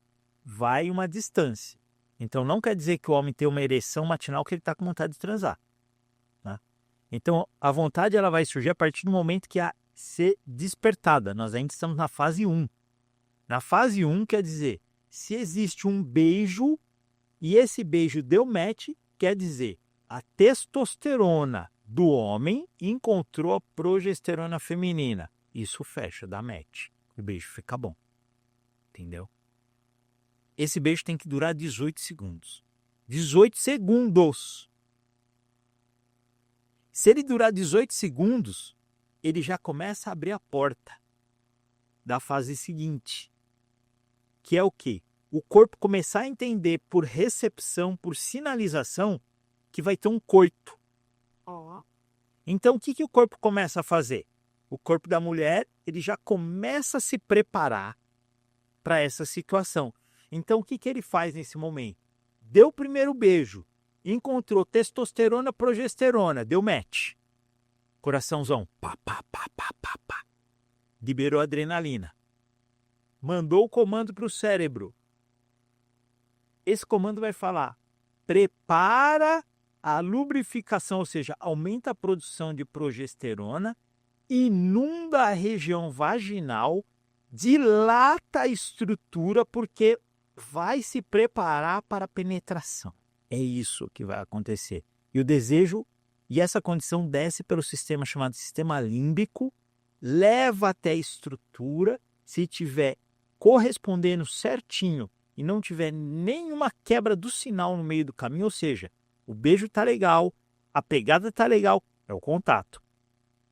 vai uma distância. Então, não quer dizer que o homem tem uma ereção matinal que ele está com vontade de transar. Então, a vontade ela vai surgir a partir do momento que a ser despertada. Nós ainda estamos na fase 1. Na fase 1 quer dizer, se existe um beijo e esse beijo deu match, quer dizer, a testosterona do homem encontrou a progesterona feminina. Isso fecha, dá match. O beijo fica bom. Entendeu? Esse beijo tem que durar 18 segundos. 18 segundos! Se ele durar 18 segundos, ele já começa a abrir a porta da fase seguinte, que é o quê? O corpo começar a entender por recepção, por sinalização, que vai ter um coito. Então, o que o corpo começa a fazer? O corpo da mulher, ele já começa a se preparar para essa situação. Então, o que ele faz nesse momento? Deu o primeiro beijo. Encontrou testosterona, progesterona, deu match. Coraçãozão, pá, pá, pá, pá, pá, pá. Liberou adrenalina. Mandou o comando para o cérebro. Esse comando vai falar, prepara a lubrificação, ou seja, aumenta a produção de progesterona, inunda a região vaginal, dilata a estrutura, porque vai se preparar para a penetração. É isso que vai acontecer. E o desejo, e essa condição desce pelo sistema chamado sistema límbico, leva até a estrutura, se tiver correspondendo certinho e não tiver nenhuma quebra do sinal no meio do caminho, ou seja, o beijo está legal, a pegada está legal, é o contato.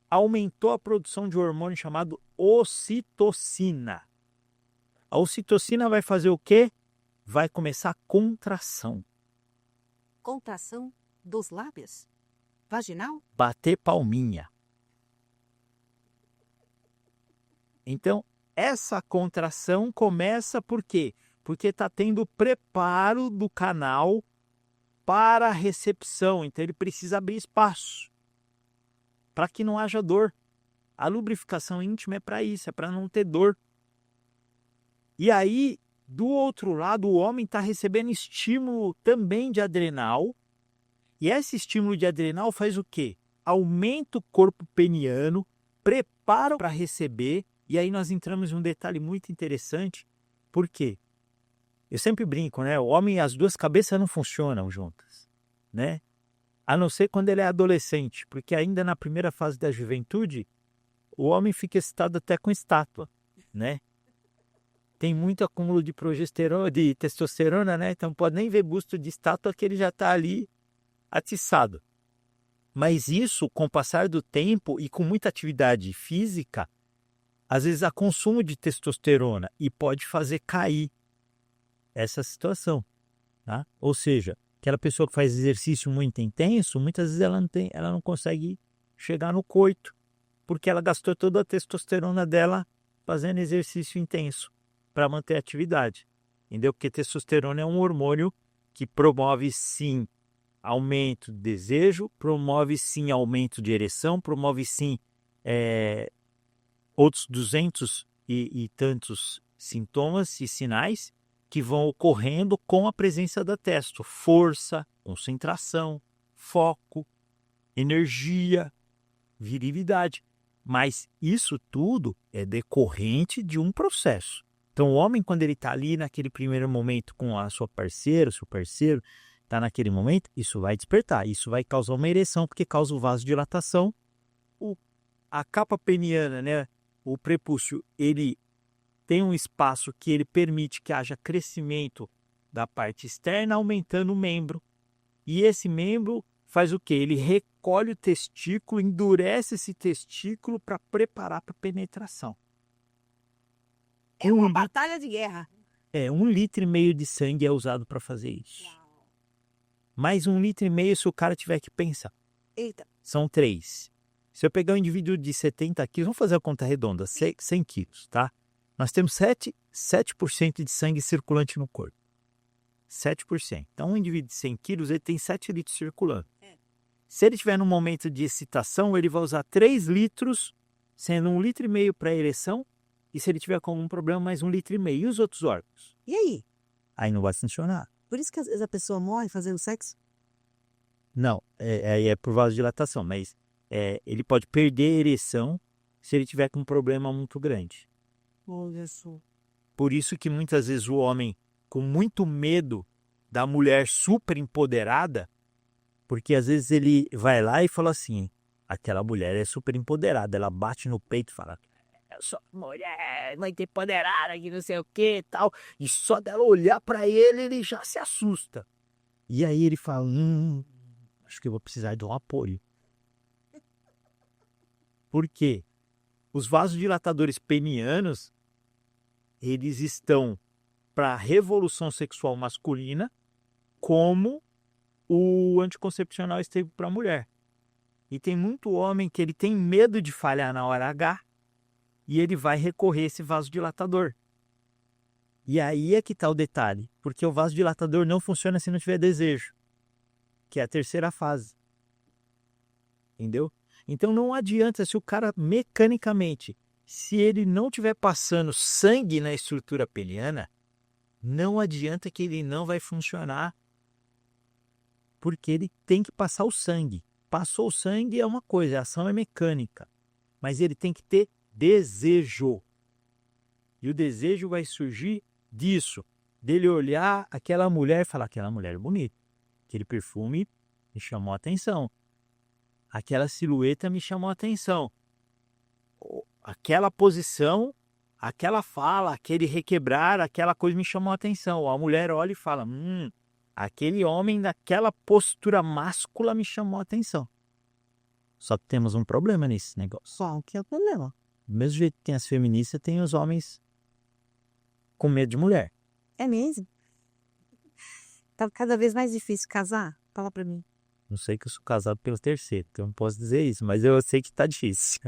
Aumentou a produção de um hormônio chamado ocitocina. A ocitocina vai fazer o quê? Vai começar a contração. Contração dos lábios? Vaginal? Bater palminha. Então, essa contração começa por quê? Porque está tendo preparo do canal para a recepção. Então, ele precisa abrir espaço para que não haja dor. A lubrificação íntima é para isso, é para não ter dor. E aí, do outro lado, o homem está recebendo estímulo também de adrenal. E esse estímulo de adrenal faz o quê? aumenta o corpo peniano, prepara para receber, e aí nós entramos em um detalhe muito interessante. Por quê? Eu sempre brinco, né? O homem e as duas cabeças não funcionam juntas, né? A não ser quando ele é adolescente, porque ainda na primeira fase da juventude, o homem fica excitado até com estátua, né? Tem muito acúmulo de progesterona, de testosterona, né? Então pode nem ver busto de estátua que ele já está ali atiçado. Mas isso, com o passar do tempo e com muita atividade física, às vezes há consumo de testosterona e pode fazer cair essa situação, tá? Ou seja, aquela pessoa que faz exercício muito intenso, muitas vezes ela não consegue chegar no coito, porque ela gastou toda a testosterona dela fazendo exercício intenso para manter a atividade, entendeu? Porque testosterona é um hormônio que promove sim aumento de desejo, promove sim aumento de ereção, promove sim outros 200 e tantos sintomas e sinais que vão ocorrendo com a presença da testo. Força, concentração, foco, energia, virilidade. Mas isso tudo é decorrente de um processo. Então o homem, quando ele está ali naquele primeiro momento com a sua parceira, seu parceiro, está naquele momento, isso vai despertar, isso vai causar uma ereção, porque causa o vasodilatação. A capa peniana, né, o prepúcio, ele tem um espaço que ele permite que haja crescimento da parte externa, aumentando o membro. E esse membro faz o quê? Ele recolhe o testículo, endurece esse testículo para preparar para a penetração. É uma batalha de guerra. 1,5 litro de sangue é usado para fazer isso. Mais 1,5 litro se o cara tiver que pensar. Eita. São 3. Se eu pegar um indivíduo de 70 quilos, vamos fazer a conta redonda, 100 quilos, tá? Nós temos 7% de sangue circulante no corpo. 7%. Então, um indivíduo de 100 quilos, ele tem 7 litros circulando. Se ele estiver num momento de excitação, ele vai usar 3 litros, sendo 1,5 litro para ereção, e se ele tiver com algum problema, mais 1,5 litro. E os outros órgãos? E aí? Aí não vai funcionar. Por isso que às vezes a pessoa morre fazendo sexo? Não, é por vasodilatação, mas ele pode perder a ereção se ele tiver com um problema muito grande. Olha só. Por isso que muitas vezes o homem, com muito medo da mulher super empoderada, porque às vezes ele vai lá e fala assim, aquela mulher é super empoderada, ela bate no peito e fala, eu sou mulher, muito empoderada, que não sei o que e tal, e só dela olhar para ele já se assusta. E aí ele fala, acho que eu vou precisar de um apoio. Por quê? Os vasodilatadores penianos, eles estão para a revolução sexual masculina como o anticoncepcional esteve para a mulher. E tem muito homem que ele tem medo de falhar na hora H e ele vai recorrer a esse vasodilatador. E aí é que está o detalhe, porque o vasodilatador não funciona se não tiver desejo, que é a terceira fase. Entendeu? Então não adianta se o cara mecanicamente, se ele não estiver passando sangue na estrutura peniana, não adianta que ele não vai funcionar, porque ele tem que passar o sangue. Passou o sangue é uma coisa, a ação é mecânica, mas ele tem que ter desejo. E o desejo vai surgir disso, dele olhar aquela mulher e falar, aquela mulher é bonita, aquele perfume me chamou a atenção, aquela silhueta me chamou a atenção, aquela posição, aquela fala, aquele requebrar, aquela coisa me chamou a atenção. A mulher olha e fala, aquele homem daquela postura máscula me chamou a atenção. Só que temos um problema nesse negócio. Qual que é o problema? Do mesmo jeito que tem as feministas, tem os homens com medo de mulher. É mesmo? Tá cada vez mais difícil casar? Fala pra mim. Não sei que eu sou casado pelo terceiro, então eu não posso dizer isso, mas eu sei que tá difícil.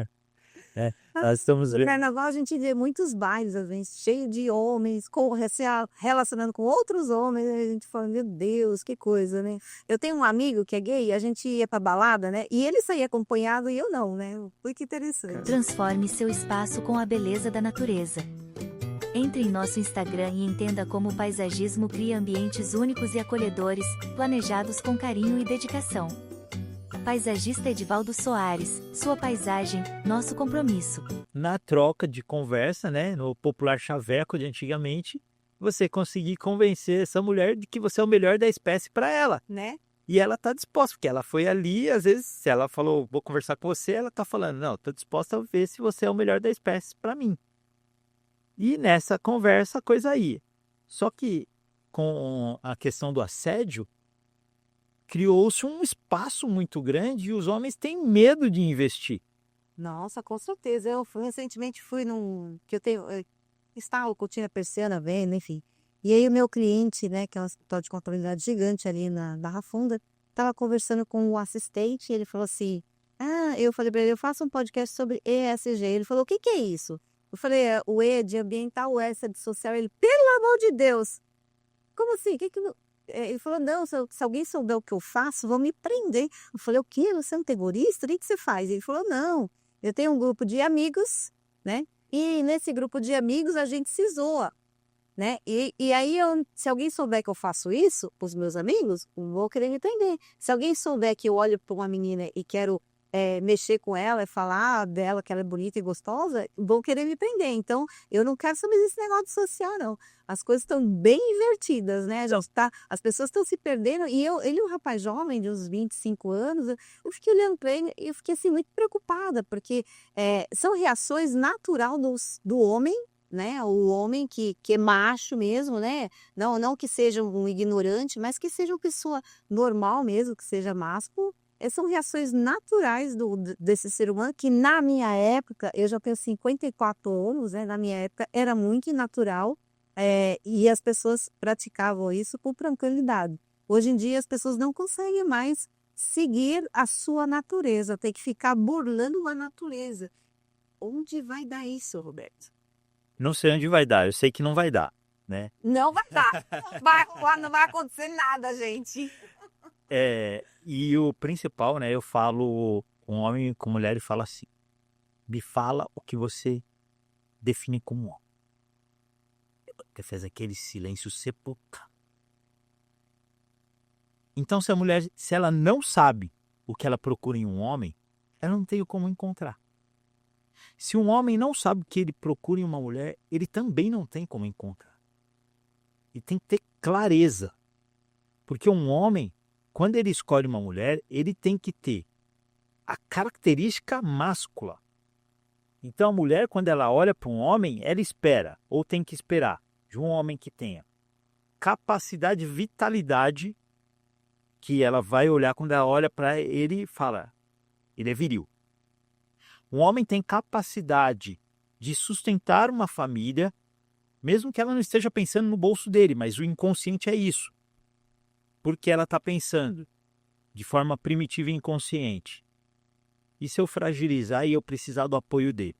Nós estamos No carnaval a gente vê muitos bailes, às vezes, cheio de homens, se relacionando com outros homens, a gente fala, meu Deus, que coisa, né? Eu tenho um amigo que é gay, a gente ia pra balada, né? E ele saía acompanhado e eu não, né? Foi que interessante. Transforme seu espaço com a beleza da natureza. Entre em nosso Instagram e entenda como o paisagismo cria ambientes únicos e acolhedores, planejados com carinho e dedicação. Paisagista Edivaldo Soares, sua paisagem, nosso compromisso. Na troca de conversa, né, no popular chaveco de antigamente, você conseguir convencer essa mulher de que você é o melhor da espécie para ela. Né? E ela tá disposta, porque ela foi ali, às vezes, se ela falou, vou conversar com você, ela tá falando, não, tô disposta a ver se você é o melhor da espécie para mim. E nessa conversa a coisa ia. Só que com a questão do assédio, criou-se um espaço muito grande e os homens têm medo de investir. Nossa, com certeza. Recentemente fui que eu tenho, estava cortina persiana vendo, enfim. E aí o meu cliente, né, que é um escritório de contabilidade gigante ali na Barra Funda, estava conversando com o assistente e ele falou assim, eu falei para ele, eu faço um podcast sobre ESG. Ele falou, o que é isso? Eu falei, o E é de ambiental, o S é de social. Ele, pelo amor de Deus! Como assim? Ele falou, não, se alguém souber o que eu faço, vão me prender. Eu falei, o quê? Você é um terrorista? O que você faz? Ele falou, não, eu tenho um grupo de amigos, né? E nesse grupo de amigos a gente se zoa, né? E aí, se alguém souber que eu faço isso para os meus amigos, vou querer me prender. Se alguém souber que eu olho para uma menina e quero mexer com ela e falar dela que ela é bonita e gostosa, vão querer me prender. Então, eu não quero saber desse negócio de social, não. As coisas estão bem invertidas, né? As pessoas estão se perdendo. E ele é um rapaz jovem, de uns 25 anos, eu fiquei olhando para ele e eu fiquei assim, muito preocupada, porque são reações natural do homem, né? O homem que é macho mesmo, né? Não que seja um ignorante, mas que seja uma pessoa normal mesmo, que seja másculo. São reações naturais desse ser humano, que na minha época, eu já tenho 54 anos, né? Na minha época era muito natural, e as pessoas praticavam isso com tranquilidade. Hoje em dia as pessoas não conseguem mais seguir a sua natureza, tem que ficar burlando a natureza. Onde vai dar isso, Roberto? Não sei onde vai dar, eu sei que não vai dar, né? Não vai dar, não vai acontecer nada, gente. E o principal, né? Eu falo com homem e com mulher e falo assim: me fala o que você define como homem. Você fez aquele silêncio sepulcral. Então, se ela não sabe o que ela procura em um homem, ela não tem como encontrar. Se um homem não sabe o que ele procura em uma mulher, ele também não tem como encontrar. E tem que ter clareza. Porque um homem, quando ele escolhe uma mulher, ele tem que ter a característica máscula. Então a mulher, quando ela olha para um homem, ela espera, ou tem que esperar, de um homem que tenha capacidade, vitalidade, que ela vai olhar quando ela olha para ele e fala, ele é viril. Um homem tem capacidade de sustentar uma família, mesmo que ela não esteja pensando no bolso dele, mas o inconsciente é isso. Porque ela está pensando de forma primitiva e inconsciente. E se eu fragilizar e eu precisar do apoio dele?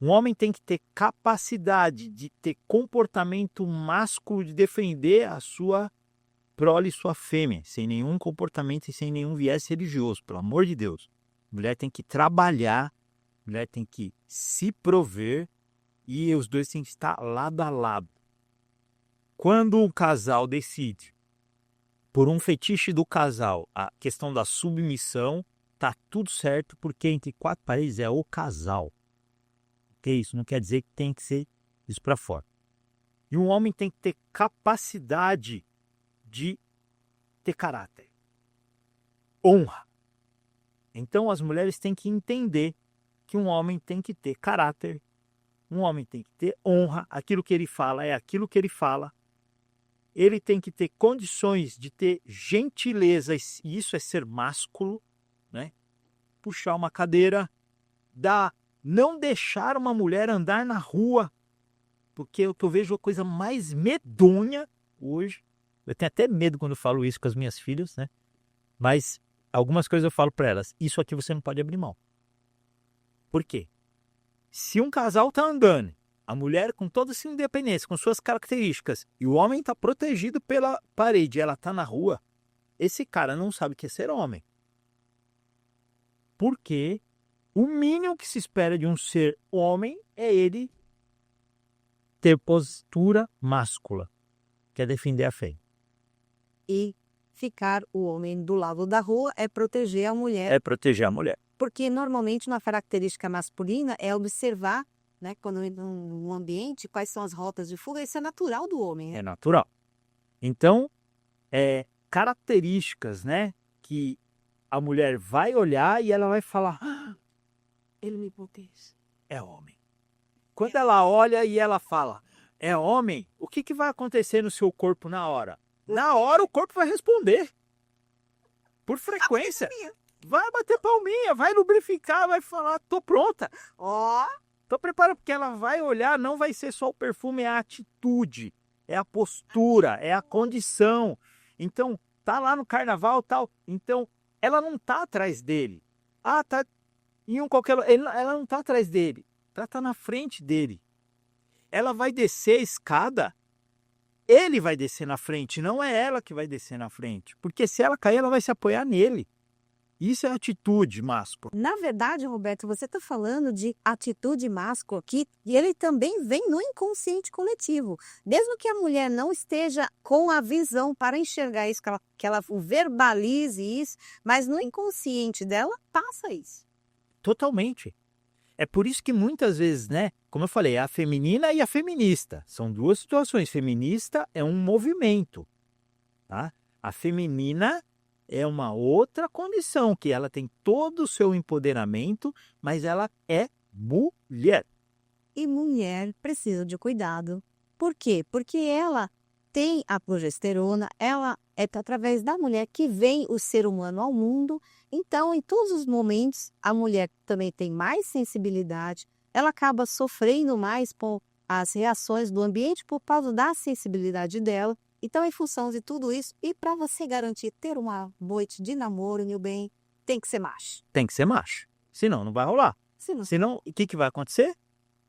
Um homem tem que ter capacidade de ter comportamento másculo, de defender a sua prole e sua fêmea, sem nenhum comportamento e sem nenhum viés religioso, pelo amor de Deus. A mulher tem que trabalhar, a mulher tem que se prover e os dois têm que estar lado a lado. Quando um casal decide, por um fetiche do casal, a questão da submissão, tá tudo certo, porque entre quatro paredes é o casal. Porque isso não quer dizer que tem que ser isso para fora. E um homem tem que ter capacidade de ter caráter, honra. Então as mulheres têm que entender que um homem tem que ter caráter, um homem tem que ter honra, aquilo que ele fala é aquilo que ele fala. Ele tem que ter condições de ter gentileza, e isso é ser másculo, né? Puxar uma cadeira, não deixar uma mulher andar na rua, porque o que eu vejo é a coisa mais medonha hoje. Eu tenho até medo quando eu falo isso com as minhas filhas, né? Mas algumas coisas eu falo para elas, isso aqui você não pode abrir mão. Por quê? Se um casal está andando, a mulher com toda a sua independência, com suas características, e o homem está protegido pela parede, ela está na rua, esse cara não sabe o que é ser homem. Porque o mínimo que se espera de um ser homem é ele ter postura máscula, que é defender a fé. E ficar o homem do lado da rua é proteger a mulher. É proteger a mulher. Porque normalmente uma característica masculina é observar, né, quando num ambiente, quais são as rotas de fuga. Isso é natural do homem, né? É natural. Então, características, né, que a mulher vai olhar e ela vai falar, Ele me protege. é homem. Quando ela olha e ela fala, é homem, o que vai acontecer no seu corpo na hora? Na hora o corpo vai responder. Por frequência. Vai bater palminha, vai lubrificar, vai falar, tô pronta. Ó, Tô preparada, porque ela vai olhar, não vai ser só o perfume, é a atitude, é a postura, é a condição. Então, tá lá no carnaval tal. Então, ela não tá atrás dele. Tá em qualquer lugar. Ela não tá atrás dele. Ela tá na frente dele. Ela vai descer a escada, ele vai descer na frente, não é ela que vai descer na frente. Porque se ela cair, ela vai se apoiar nele. Isso é atitude máscula. na verdade, Roberto, você está falando de atitude máscula aqui, e ele também vem no inconsciente coletivo. Mesmo que a mulher não esteja com a visão para enxergar isso, que ela verbalize isso, mas no inconsciente dela passa isso. Totalmente. É por isso que muitas vezes, né? Como eu falei, a feminina e a feminista. São duas situações. Feminista é um movimento, tá? A feminina é uma outra condição, que ela tem todo o seu empoderamento, mas ela é mulher. E mulher precisa de cuidado. Por quê? Porque ela tem a progesterona, ela é através da mulher que vem o ser humano ao mundo. Então, em todos os momentos, a mulher também tem mais sensibilidade, ela acaba sofrendo mais com as reações do ambiente por causa da sensibilidade dela. Então, em função de tudo isso, e para você garantir ter uma noite de namoro, meu bem, tem que ser macho. Tem que ser macho. Senão, não vai rolar. Senão, o que vai acontecer?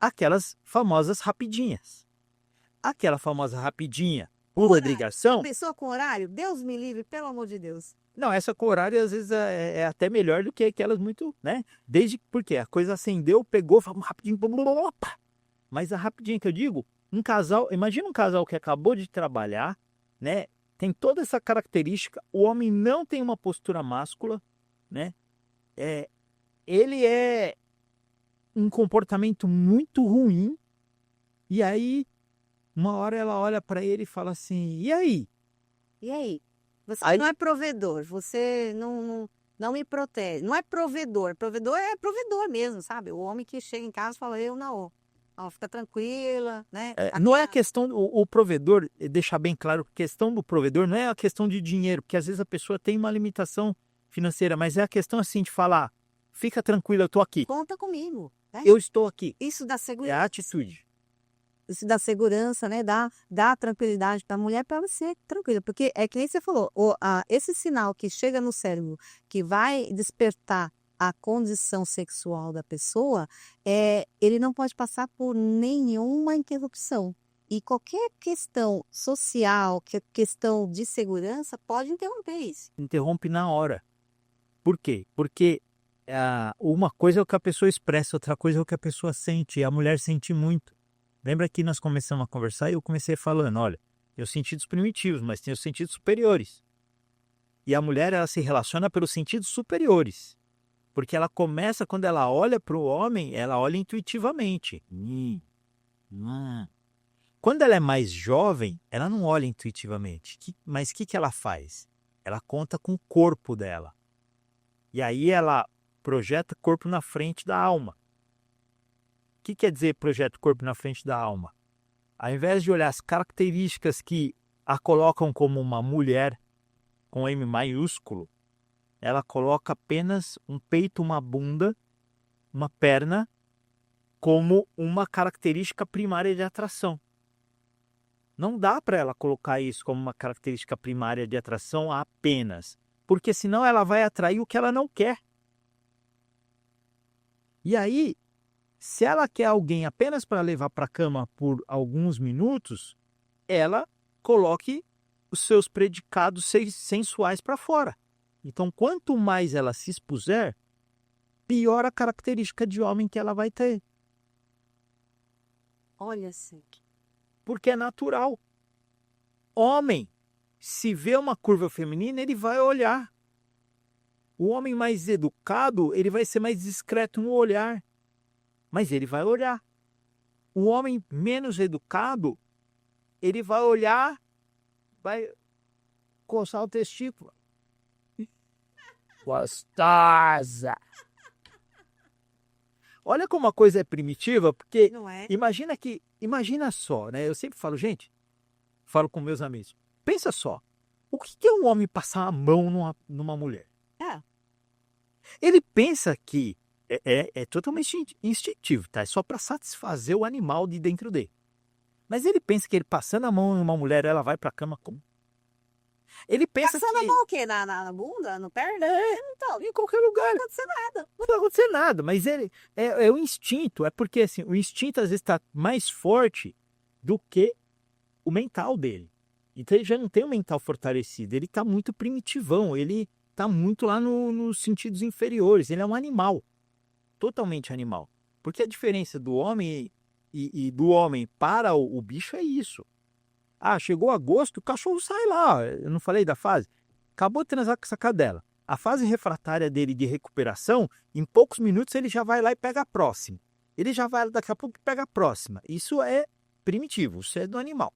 Aquelas famosas rapidinhas. Aquela famosa rapidinha por obrigação. Pessoa com horário, Deus me livre, pelo amor de Deus. Não, essa com horário às vezes é até melhor do que aquelas muito, né? Porque a coisa acendeu, pegou, rapidinho, opa. Mas a rapidinha que eu digo, um casal, imagina um casal que acabou de trabalhar, né? Tem toda essa característica, o homem não tem uma postura máscula, né? Ele é um comportamento muito ruim, e aí uma hora ela olha para ele e fala assim, e aí? E aí? Você Aí- não é provedor, você não me protege. Não é provedor, provedor é provedor mesmo, sabe? O homem que chega em casa e fala, eu não, fica tranquila, né? Não é a questão, o provedor, deixar bem claro, a questão do provedor não é a questão de dinheiro, porque às vezes a pessoa tem uma limitação financeira, mas é a questão assim de falar, fica tranquila, eu tô aqui, Conta comigo, né? eu estou aqui. Isso dá É segurança. a atitude. Isso dá segurança, né? Dá tranquilidade para a mulher para ela ser tranquila. Porque é que nem você falou, esse sinal que chega no cérebro, que vai despertar a condição sexual da pessoa, ele não pode passar por nenhuma interrupção. E qualquer questão social, questão de segurança, pode interromper isso. Interrompe na hora. Por quê? Porque uma coisa é o que a pessoa expressa, outra coisa é o que a pessoa sente, e a mulher sente muito. Lembra que nós começamos a conversar e eu comecei falando, olha, tem os sentidos primitivos, mas tem os sentidos superiores. E a mulher, ela se relaciona pelos sentidos superiores. Porque ela começa, quando ela olha para o homem, ela olha intuitivamente. Quando ela é mais jovem, ela não olha intuitivamente. Mas o que ela faz? Ela conta com o corpo dela. E aí ela projeta o corpo na frente da alma. O que quer dizer projeta o corpo na frente da alma? Ao invés de olhar as características que a colocam como uma mulher, com M maiúsculo, ela coloca apenas um peito, uma bunda, uma perna, como uma característica primária de atração. Não dá para ela colocar isso como uma característica primária de atração apenas, porque senão ela vai atrair o que ela não quer. E aí, se ela quer alguém apenas para levar para a cama por alguns minutos, ela coloque os seus predicados sensuais para fora. Então, quanto mais ela se expuser, pior a característica de homem que ela vai ter. Olha, assim. Porque é natural. Homem, se vê uma curva feminina, ele vai olhar. O homem mais educado, ele vai ser mais discreto no olhar, mas ele vai olhar. O homem menos educado, ele vai olhar, vai coçar o testículo. Gostosa! Olha como a coisa é primitiva, porque Não é? imagina só, né? Eu sempre falo, gente, falo com meus amigos, pensa só, o que é um homem passar a mão numa mulher? É. Ele pensa que é totalmente instintivo, tá? É só para satisfazer o animal de dentro dele. Mas ele pensa que ele passando a mão em uma mulher, ela vai para a cama como? Ele pensa Passando a que mão o quê? Na bunda? No perna? Então, em qualquer lugar não aconteceu nada. não vai acontecer nada, mas ele é o instinto, é porque assim, o instinto às vezes está mais forte do que o mental dele. Então ele já não tem o mental fortalecido, ele está muito primitivão, ele está muito lá nos sentidos inferiores, ele é um animal, totalmente animal. Porque a diferença do homem e do homem para o bicho é isso. Ah, chegou agosto, o cachorro sai lá, eu não falei da fase? Acabou de transar com essa cadela. A fase refratária dele de recuperação, em poucos minutos ele já vai lá e pega a próxima. Ele já vai daqui a pouco e pega a próxima. Isso é primitivo, isso é do animal.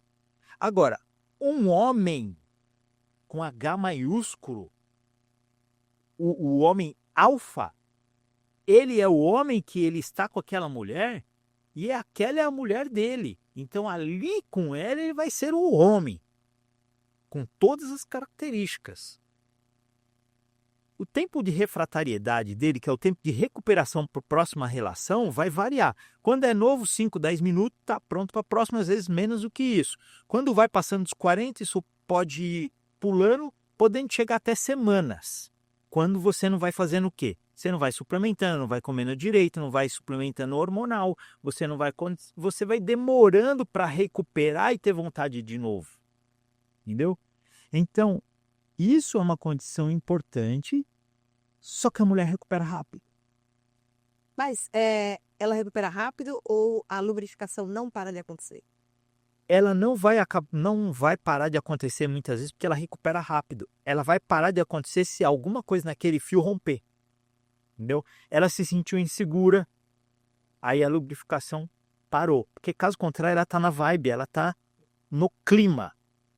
Agora, um homem com H maiúsculo, o homem alfa, ele é o homem que ele está com aquela mulher e aquela é a mulher dele. Então ali com ela ele vai ser o homem, com todas as características. O tempo de refratariedade dele, que é o tempo de recuperação para a próxima relação, vai variar. Quando é novo, 5, 10 minutos, está pronto para a próxima, às vezes menos do que isso. Quando vai passando dos 40, isso pode ir pulando, podendo chegar até semanas. Quando você não vai fazendo o quê? Você não vai suplementando, não vai comendo direito, não vai suplementando hormonal, você vai demorando para recuperar e ter vontade de novo. Entendeu? Então, isso é uma condição importante, só que a mulher recupera rápido. Mas ela recupera rápido ou a lubrificação não para de acontecer? Ela não vai parar de acontecer muitas vezes porque ela recupera rápido. Ela vai parar de acontecer se alguma coisa naquele fio romper. Entendeu? Ela se sentiu insegura, aí a lubrificação parou. Porque caso contrário, ela está na vibe, ela está no clima.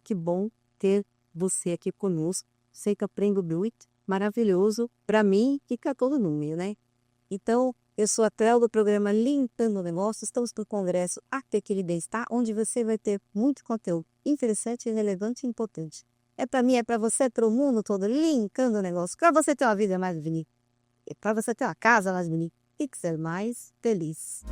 Que bom ter você aqui conosco. Sei que aprendo muito, maravilhoso para mim e para todo mundo, né? Então, eu sou a Théo do programa Limpando o Negócio. Estamos no Congresso Artec Bem-Estar, onde você vai ter muito conteúdo interessante, relevante e importante. É para mim, é para você, é para o mundo todo, limpando o negócio. Para você ter uma vida mais bonita. É para você ter uma casa mais bonita e ser mais feliz.